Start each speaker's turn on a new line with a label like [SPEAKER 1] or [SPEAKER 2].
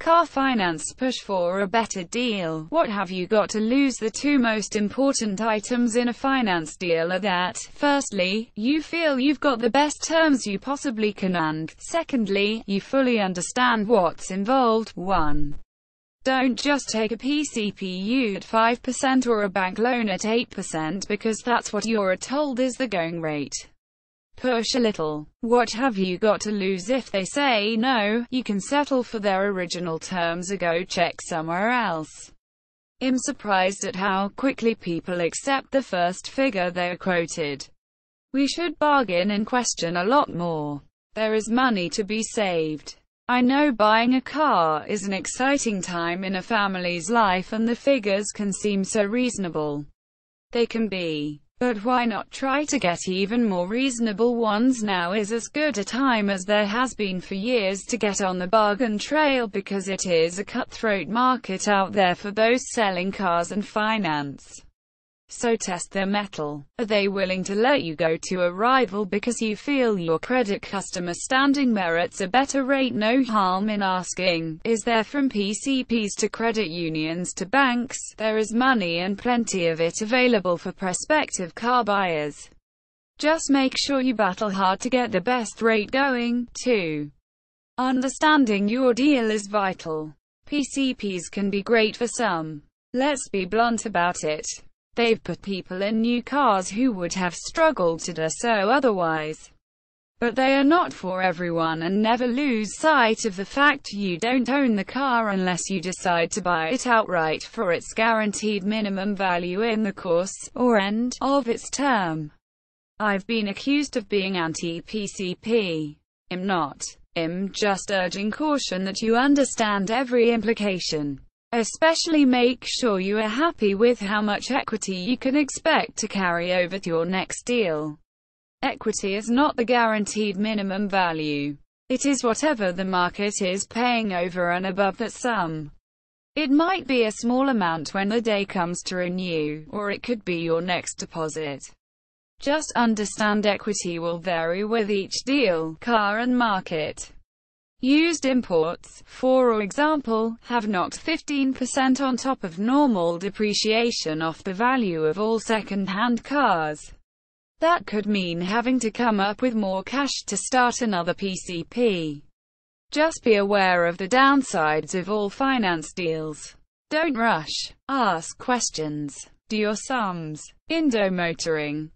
[SPEAKER 1] car finance push for a better deal. What have you got to lose? The two most important items in a finance deal are that, firstly, you feel you've got the best terms you possibly can, and, secondly, you fully understand what's involved. 1. Don't just take a PCP at 5% or a bank loan at 8% because that's what you're told is the going rate. Push a little. What have you got to lose? If they say no, you can settle for their original terms or go check somewhere else. I'm surprised at how quickly people accept the first figure they're quoted. We should bargain and question a lot more. There is money to be saved. I know buying a car is an exciting time in a family's life and the figures can seem so reasonable. They can be. But why not try to get even more reasonable ones? Now is as good a time as there has been for years to get on the bargain trail, because it is a cutthroat market out there for those selling cars and finance. So test their mettle. Are they willing to let you go to a rival because you feel your credit customer standing merits a better rate? No harm in asking. Is there? From PCPs to credit unions to banks, there is money and plenty of it available for prospective car buyers. Just make sure you battle hard to get the best rate going. 2. Understanding your deal is vital. PCPs can be great for some. Let's be blunt about it. They've put people in new cars who would have struggled to do so otherwise. But they are not for everyone, and never lose sight of the fact you don't own the car unless you decide to buy it outright for its guaranteed minimum value in the course, or end, of its term. I've been accused of being anti-PCP. I'm not. I'm just urging caution that you understand every implication. Especially make sure you are happy with how much equity you can expect to carry over to your next deal. Equity is not the guaranteed minimum value. It is whatever the market is paying over and above that sum. It might be a small amount when the day comes to renew, or it could be your next deposit. Just understand equity will vary with each deal, car and market. Used imports, for example, have knocked 15% on top of normal depreciation off the value of all second-hand cars. That could mean having to come up with more cash to start another PCP. Just be aware of the downsides of all finance deals. Don't rush. Ask questions. Do your sums. Indo Motoring.